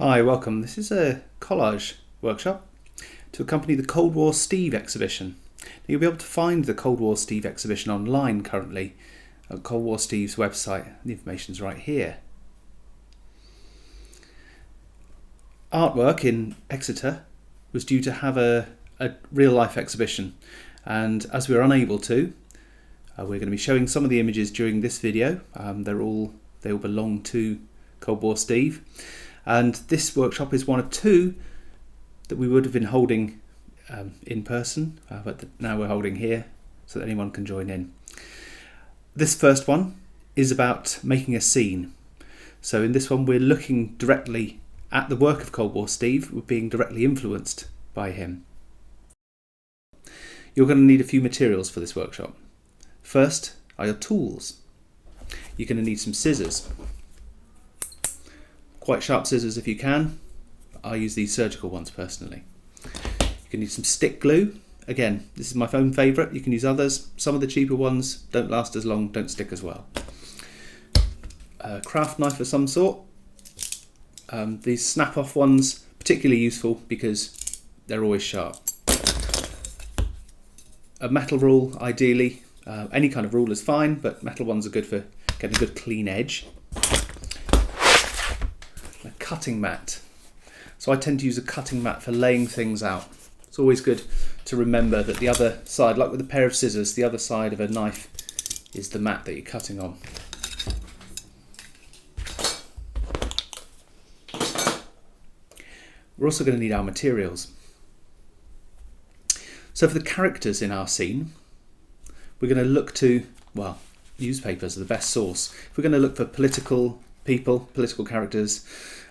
Hi, welcome. This is a collage workshop to accompany the Cold War Steve exhibition. Now, you'll be able to find the Cold War Steve exhibition online currently at Cold War Steve's website. The information's right here. Art Work in Exeter was due to have a real life exhibition, and as we were unable to, we're going to be showing some of the images during this video. They all belong to Cold War Steve. And this workshop is one of two that we would have been holding in person, but now we're holding here so that anyone can join in. This first one is about making a scene. So in this one we're looking directly at the work of Cold War Steve. We're being directly influenced by him. You're going to need a few materials for this workshop. First are your tools. You're going to need some scissors. Quite sharp scissors if you can. I use these surgical ones personally. You can need some stick glue. Again, this is my own favourite. You can use others. Some of the cheaper ones don't last as long, don't stick as well. A craft knife of some sort. These snap-off ones, particularly useful because they're always sharp. A metal rule, ideally. Any kind of rule is fine, but metal ones are good for getting a good clean edge. A cutting mat. So I tend to use a cutting mat for laying things out. It's always good to remember that the other side, like with a pair of scissors, the other side of a knife is the mat that you're cutting on. We're also going to need our materials. So for the characters in our scene, we're going to look to, well, newspapers are the best source. If we're going to look for political people, political characters,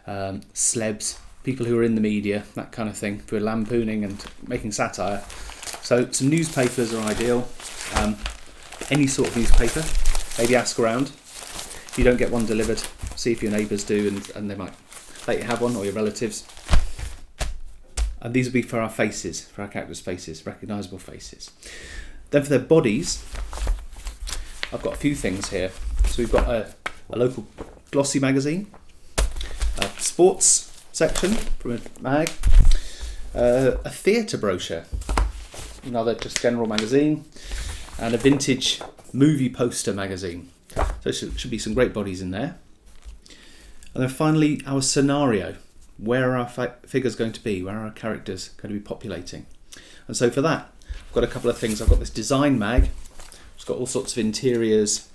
celebs, people who are in the media, that kind of thing, if we're lampooning and making satire. So some newspapers are ideal. Any sort of newspaper. Maybe ask around. If you don't get one delivered, see if your neighbours do, and they might let you have one, or your relatives. And these will be for our faces, for our characters' faces, recognisable faces. Then for their bodies, I've got a few things here. So we've got a local glossy magazine, a sports section from a mag, a theatre brochure, another just general magazine, and a vintage movie poster magazine. So should be some great bodies in there. And then finally our scenario. Where are our figures going to be? Where are our characters going to be populating? And so for that, I've got a couple of things. I've got this design mag. It's got all sorts of interiors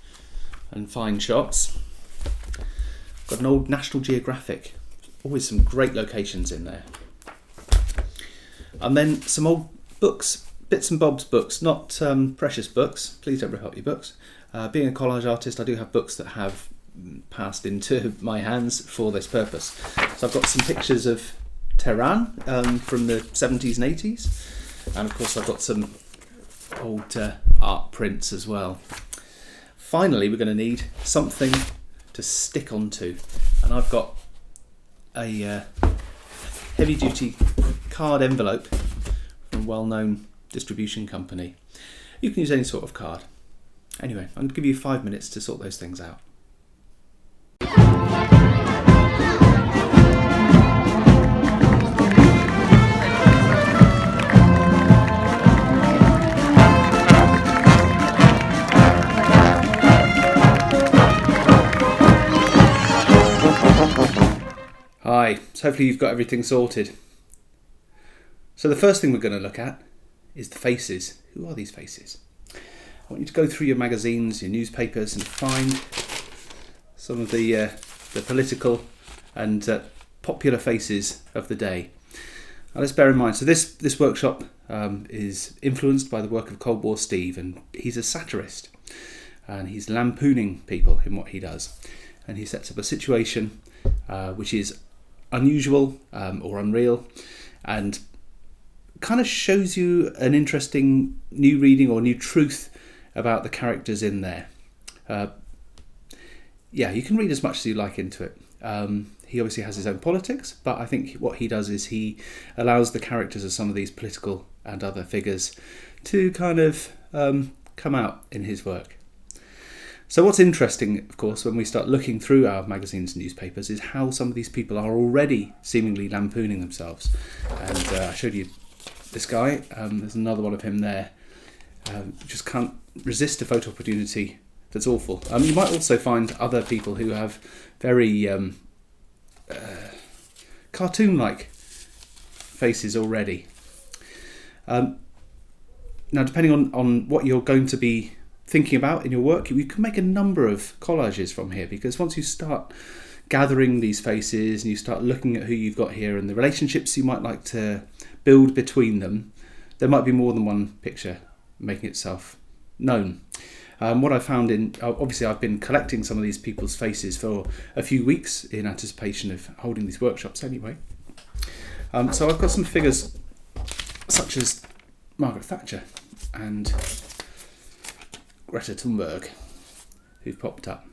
and fine shots. I've got an old National Geographic. Always some great locations in there. And then some old books, bits and bobs books, not precious books. Please don't rip up your books. Being a collage artist, I do have books that have passed into my hands for this purpose. So I've got some pictures of Tehran from the 70s and 80s, and of course I've got some old art prints as well. Finally, we're going to need something to stick onto, and I've got a heavy-duty card envelope from a well-known distribution company. You can use any sort of card. Anyway, I'm going to give you 5 minutes to sort those things out. Hi, so hopefully you've got everything sorted. So the first thing we're going to look at is the faces. Who are these faces? I want you to go through your magazines, your newspapers, and find some of the political and popular faces of the day. Now let's bear in mind, so this workshop is influenced by the work of Cold War Steve, and he's a satirist, and he's lampooning people in what he does. And he sets up a situation which is unusual or unreal, and kind of shows you an interesting new reading or new truth about the characters in there. Yeah, you can read as much as you like into it. He obviously has his own politics, but I think what he does is he allows the characters of some of these political and other figures to kind of come out in his work. So what's interesting, of course, when we start looking through our magazines and newspapers is how some of these people are already seemingly lampooning themselves. And I showed you this guy. There's another one of him there. Just can't resist a photo opportunity that's awful. You might also find other people who have very cartoon-like faces already. Now, depending on what you're going to be thinking about in your work, you can make a number of collages from here, because once you start gathering these faces and you start looking at who you've got here and the relationships you might like to build between them, there might be more than one picture making itself known. What I found obviously I've been collecting some of these people's faces for a few weeks in anticipation of holding these workshops anyway. So I've got some figures such as Margaret Thatcher and Greta Thunberg who've popped up.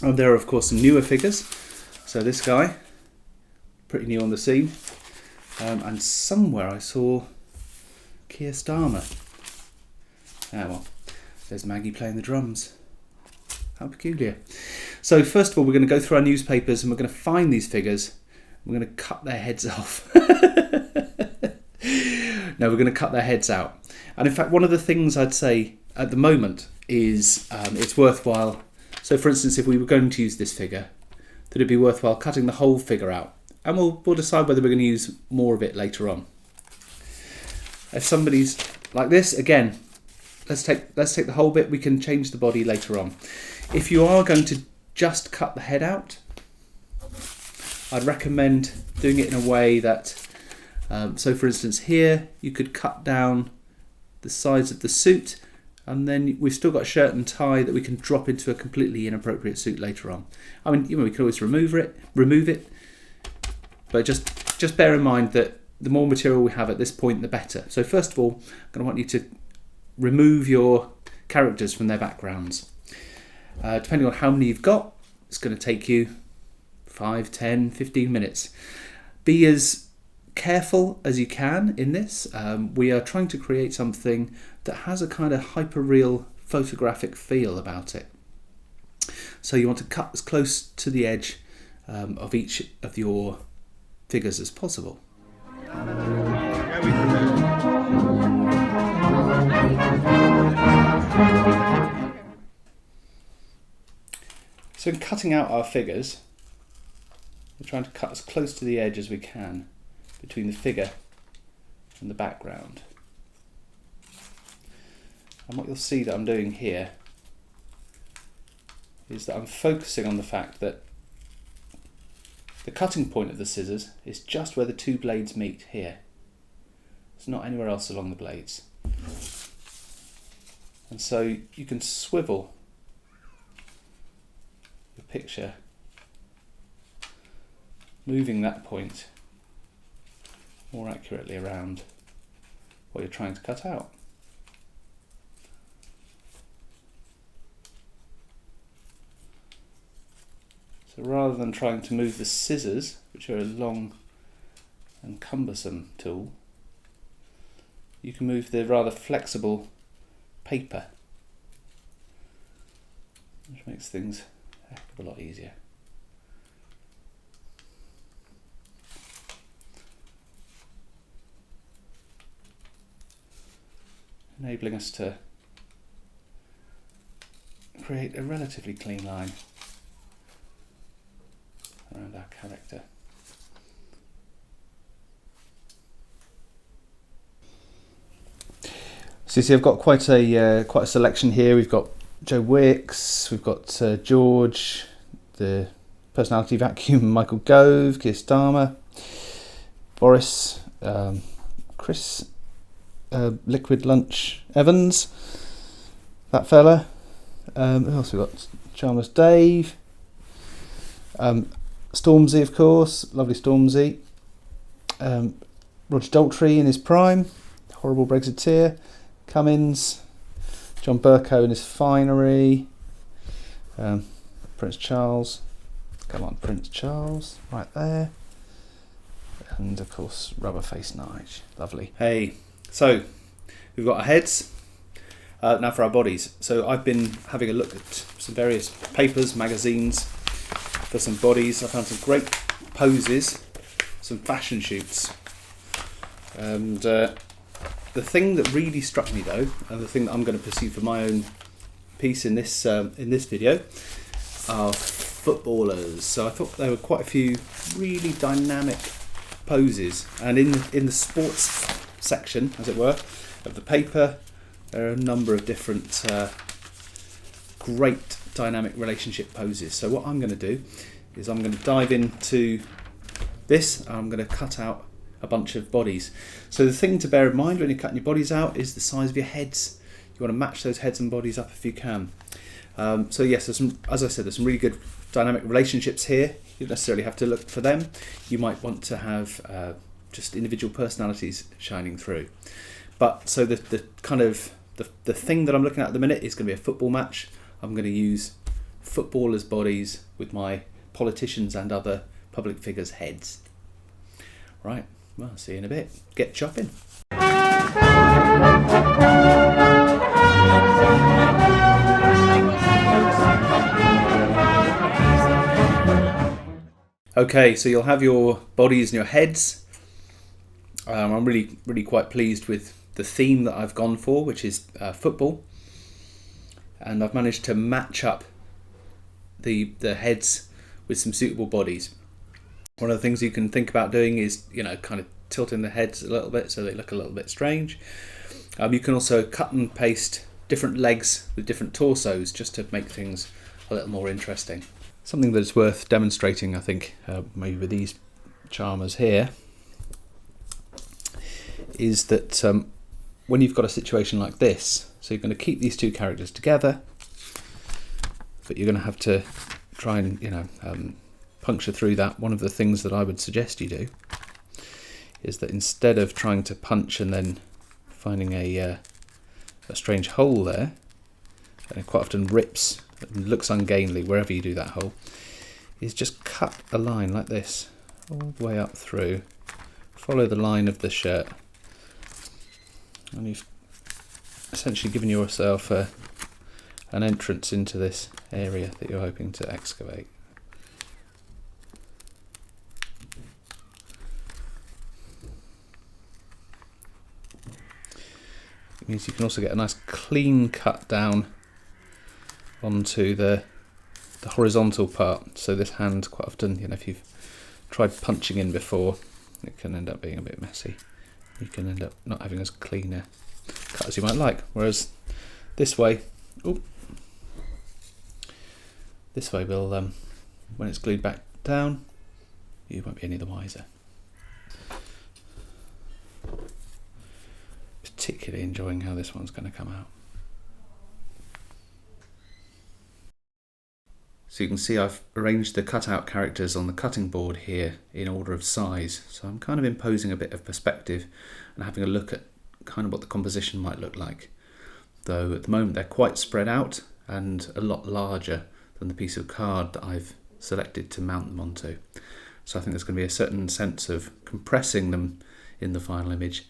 There are of course some newer figures. So this guy, pretty new on the scene. And somewhere I saw Keir Starmer. Well, there's Maggie playing the drums. How peculiar. So first of all, we're going to go through our newspapers and we're going to find these figures. We're going to cut their heads off. No, we're going to cut their heads out. And in fact, one of the things I'd say at the moment is it's worthwhile. So for instance, if we were going to use this figure, that it'd be worthwhile cutting the whole figure out. And we'll decide whether we're going to use more of it later on. If somebody's like this, again, let's take the whole bit. We can change the body later on. If you are going to just cut the head out, I'd recommend doing it in a way that, so for instance here, you could cut down the sides of the suit, and then we've still got a shirt and tie that we can drop into a completely inappropriate suit later on. I mean, we can always remove it, but just bear in mind that the more material we have at this point, the better. So first of all, I'm going to want you to remove your characters from their backgrounds. Depending on how many you've got, it's going to take you 5, 10, 15 minutes. Be as careful as you can in this. We are trying to create something that has a kind of hyper-real photographic feel about it. So you want to cut as close to the edge of each of your figures as possible. So in cutting out our figures, we're trying to cut as close to the edge as we can between the figure and the background. And what you'll see that I'm doing here is that I'm focusing on the fact that the cutting point of the scissors is just where the two blades meet here. It's not anywhere else along the blades. And so you can swivel the picture, moving that point more accurately around what you're trying to cut out. So rather than trying to move the scissors, which are a long and cumbersome tool, you can move the rather flexible paper, which makes things a heck of a lot easier. Enabling us to create a relatively clean line around our character. So you see I've got quite a selection here. We've got Joe Wicks, we've got George, the personality vacuum, Michael Gove, Keir Starmer, Boris, Chris, Liquid Lunch Evans, that fella. Who else we got? Chalmers Dave, Stormzy, of course, lovely Stormzy. Roger Daltrey in his prime, horrible Brexiteer. Cummins, John Burko in his finery. Prince Charles, come on, Prince Charles, right there. And of course, Rubberface Nige, lovely. Hey, so we've got our heads. Now for our bodies. So I've been having a look at some various papers, magazines for some bodies. I found some great poses, some fashion shoots. And the thing that really struck me though, and the thing that I'm going to pursue for my own piece in this video, are footballers. So I thought there were quite a few really dynamic poses, and in the sports section, as it were, of the paper, there are a number of different great dynamic relationship poses. So what I'm going to do is I'm going to dive into this, and I'm going to cut out a bunch of bodies. So the thing to bear in mind when you're cutting your bodies out is the size of your heads. You want to match those heads and bodies up if you can. So yes, there's some, as I said, there's some really good dynamic relationships here. You don't necessarily have to look for them. You might want to have just individual personalities shining through. But so the kind of the thing that I'm looking at the minute is going to be a football match. I'm going to use footballers' bodies with my politicians and other public figures' heads. Right, well, see you in a bit. Get chopping. Okay, so you'll have your bodies and your heads. I'm really quite pleased with the theme that I've gone for, which is football. And I've managed to match up the heads with some suitable bodies. One of the things you can think about doing is, kind of tilting the heads a little bit so they look a little bit strange. You can also cut and paste different legs with different torsos just to make things a little more interesting. Something that's worth demonstrating, I think, maybe with these charmers here, is that when you've got a situation like this, so you're going to keep these two characters together, but you're going to have to try and, puncture through that. One of the things that I would suggest you do is that instead of trying to punch and then finding a strange hole there, and it quite often rips and looks ungainly wherever you do that hole, is just cut a line like this all the way up through, follow the line of the shirt, and you've essentially given yourself an entrance into this area that you're hoping to excavate. It means you can also get a nice clean cut down onto the horizontal part. So this hand, quite often, if you've tried punching in before, it can end up being a bit messy. You can end up not having as clean a cut as you might like. Whereas this way, will when it's glued back down, you won't be any the wiser. Particularly enjoying how this one's going to come out. So you can see I've arranged the cutout characters on the cutting board here in order of size. So I'm kind of imposing a bit of perspective and having a look at kind of what the composition might look like. Though at the moment they're quite spread out and a lot larger than the piece of card that I've selected to mount them onto. So I think there's going to be a certain sense of compressing them in the final image.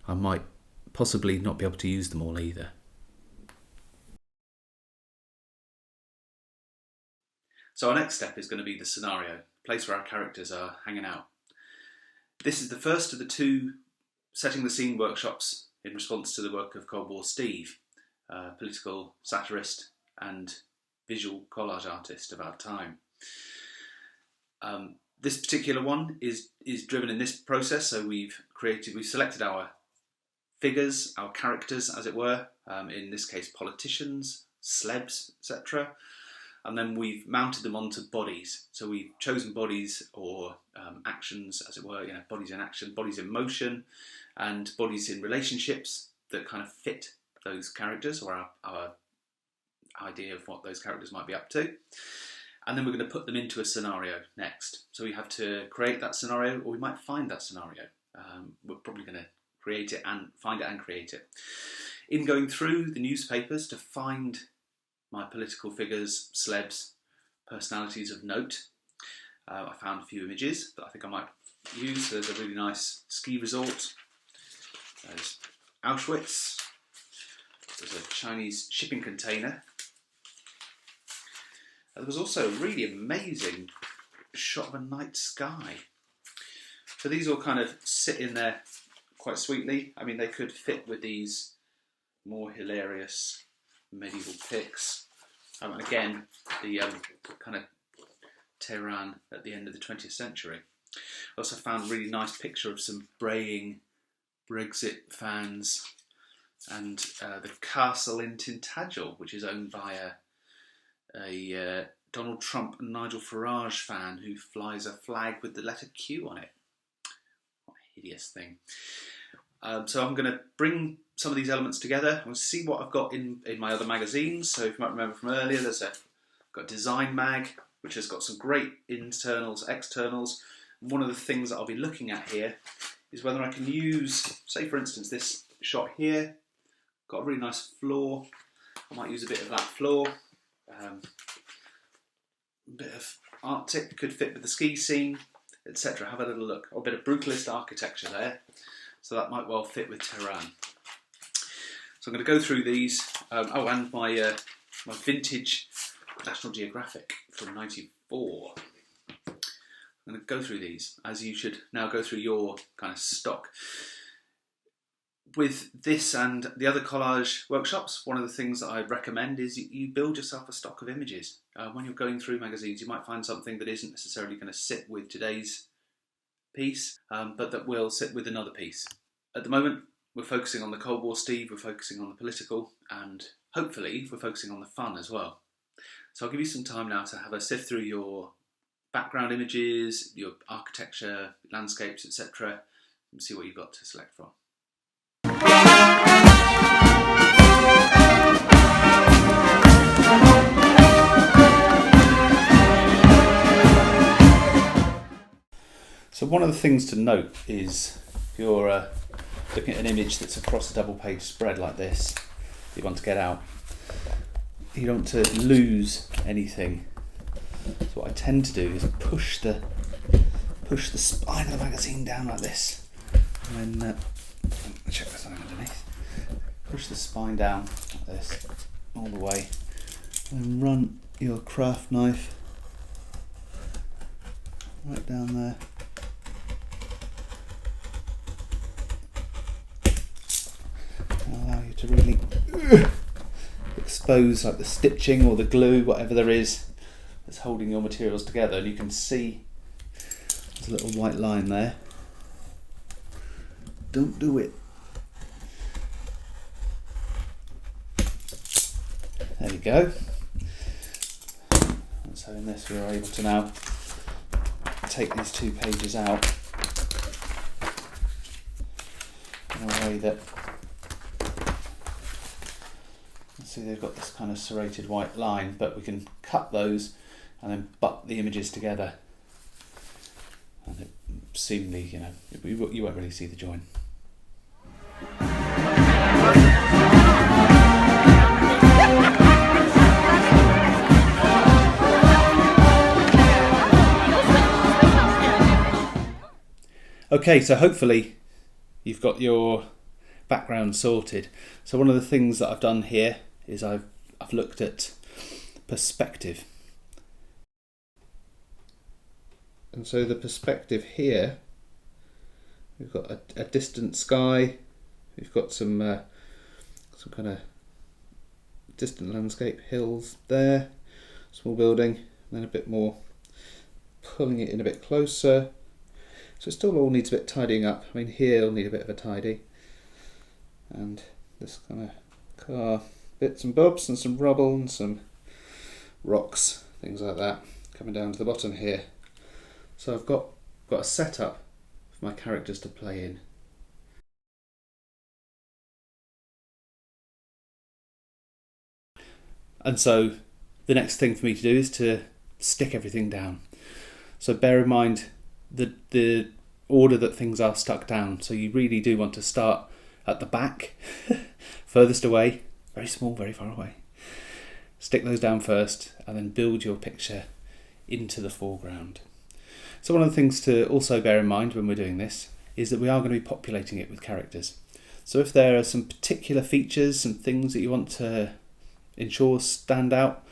I might possibly not be able to use them all either. So our next step is going to be the scenario, the place where our characters are hanging out. This is the first of the two setting the scene workshops in response to the work of Cold War Steve, a political satirist and visual collage artist of our time. This particular one is driven in this process, so we've selected our figures, our characters as it were, in this case politicians, celebs, etc. And then we've mounted them onto bodies. So we've chosen bodies or actions as it were, bodies in action, bodies in motion, and bodies in relationships that kind of fit those characters or our idea of what those characters might be up to. And then we're going to put them into a scenario next. So we have to create that scenario, or we might find that scenario. We're probably going to create it and find it and create it. In going through the newspapers to find my political figures, celebs, personalities of note, I found a few images that I think I might use. There's a really nice ski resort. There's Auschwitz. There's a Chinese shipping container. There was also a really amazing shot of a night sky. So these all kind of sit in there quite sweetly. I mean, they could fit with these more hilarious medieval pics. And again, the kind of Tehran at the end of the 20th century. I also found a really nice picture of some braying Brexit fans and the castle in Tintagel, which is owned by a Donald Trump and Nigel Farage fan who flies a flag with the letter Q on it. What a hideous thing. So I'm going to bring some of these elements together and see what I've got in my other magazines. So if you might remember from earlier, got Design Mag, which has got some great internals, externals. And one of the things that I'll be looking at here is whether I can use, say for instance, this shot here. Got a really nice floor. I might use a bit of that floor. A bit of Arctic could fit with the ski scene, etc. Have a little look. Or a bit of brutalist architecture there. So that might well fit with Tehran. So I'm going to go through these. And my vintage National Geographic from '94. I'm going to go through these, as you should now go through your kind of stock. With this and the other collage workshops, one of the things that I recommend is you build yourself a stock of images. When you're going through magazines, you might find something that isn't necessarily going to sit with today's piece, but that will sit with another piece. At the moment, we're focusing on the Cold War Steve, we're focusing on the political, and hopefully we're focusing on the fun as well. So I'll give you some time now to have a sift through your background images, your architecture, landscapes, etc., and see what you've got to select from. So one of the things to note is if you're looking at an image that's across a double page spread like this, that you want to get out, you don't want to lose anything. So what I tend to do is push the spine of the magazine down like this, and then check this out underneath. Push the spine down like this all the way, and run your craft knife right down there. Allow you to really expose like the stitching or the glue, whatever there is that's holding your materials together, and you can see there's a little white line there. Don't do it. There you go. And so in this we're able to now take these 2 pages out in a way that, see, they've got this kind of serrated white line, but we can cut those and then butt the images together, and it seemingly, you won't really see the join. Okay, so hopefully you've got your background sorted. So one of the things that I've done here is I've looked at perspective. And so the perspective here, we've got a distant sky, we've got some kind of distant landscape, hills there, small building, and then a bit more, pulling it in a bit closer. So it still all needs a bit tidying up. I mean, here will need a bit of a tidy. And this kind of car, bits and bobs and some rubble and some rocks, things like that, coming down to the bottom here. So I've got a setup for my characters to play in. And so the next thing for me to do is to stick everything down. So bear in mind the order that things are stuck down. So you really do want to start at the back, furthest away, very small, very far away. Stick those down first and then build your picture into the foreground. So one of the things to also bear in mind when we're doing this is that we are going to be populating it with characters. So if there are some particular features, some things that you want to ensure stand out,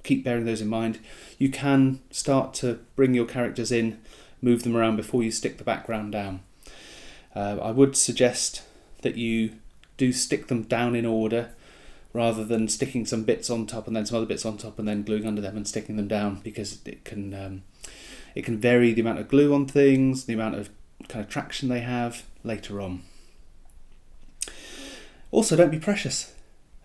keep bearing those in mind. You can start to bring your characters in, move them around before you stick the background down. I would suggest that you do stick them down in order rather than sticking some bits on top and then some other bits on top and then gluing under them and sticking them down, because it can vary the amount of glue on things, the amount of kind of traction they have later on. Also, don't be precious.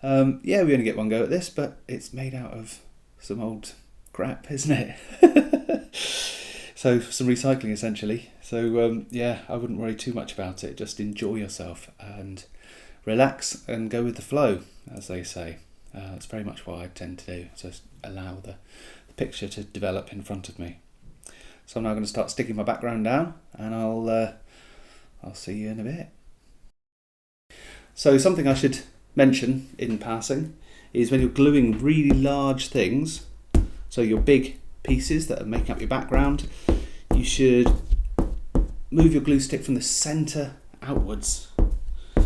Yeah, we only get one go at this, but it's made out of some old crap, isn't it? So some recycling essentially. So yeah, I wouldn't worry too much about it. Just enjoy yourself and relax and go with the flow, as they say. That's very much what I tend to do. Just allow the picture to develop in front of me. So I'm now going to start sticking my background down, and I'll see you in a bit. So something I should mention in passing is when you're gluing really large things, so your big pieces that are making up your background, you should move your glue stick from the centre outwards. You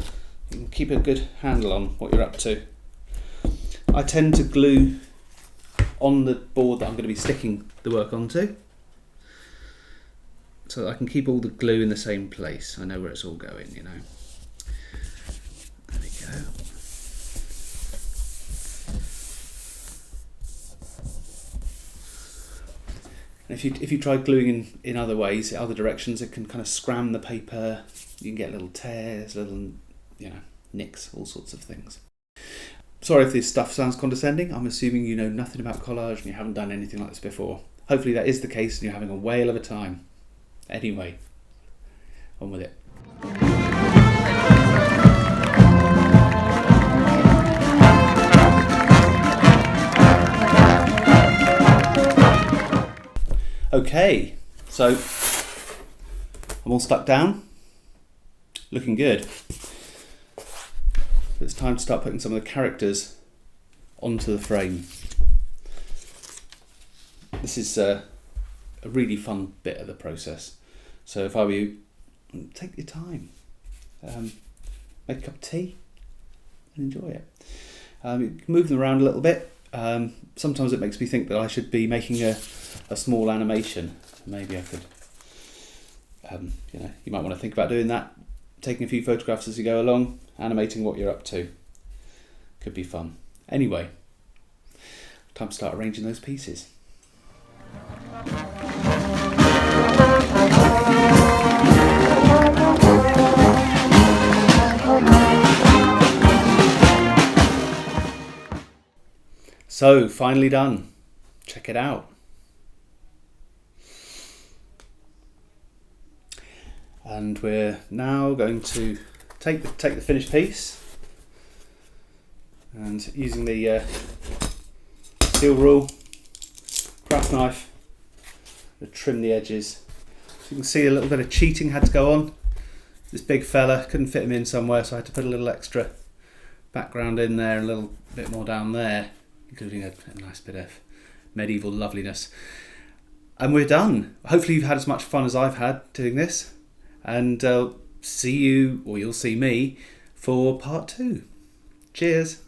can keep a good handle on what you're up to. I tend to glue on the board that I'm going to be sticking the work onto, so that I can keep all the glue in the same place. I know where it's all going, you know. There we go. And if you try gluing in other ways, other directions, it can kind of scram the paper. You can get little tears, little, nicks, all sorts of things. Sorry if this stuff sounds condescending. I'm assuming you know nothing about collage and you haven't done anything like this before. Hopefully that is the case and you're having a whale of a time. Anyway, on with it. Okay, so I'm all stuck down, looking good. It's time to start putting some of the characters onto the frame. This is a really fun bit of the process. So if I were you, take your time, make a cup of tea and enjoy it. You can move them around a little bit. Sometimes it makes me think that I should be making a small animation. Maybe I could, you might want to think about doing that, taking a few photographs as you go along, animating what you're up to. Could be fun. Anyway, time to start arranging those pieces. So, finally done. Check it out. And we're now going to take the finished piece and using the steel rule, craft knife, to trim the edges. So you can see a little bit of cheating had to go on. This big fella, couldn't fit him in somewhere, so I had to put a little extra background in there, a little bit more down there, including a nice bit of medieval loveliness. And we're done. Hopefully you've had as much fun as I've had doing this. And see you, or you'll see me, for part 2. Cheers.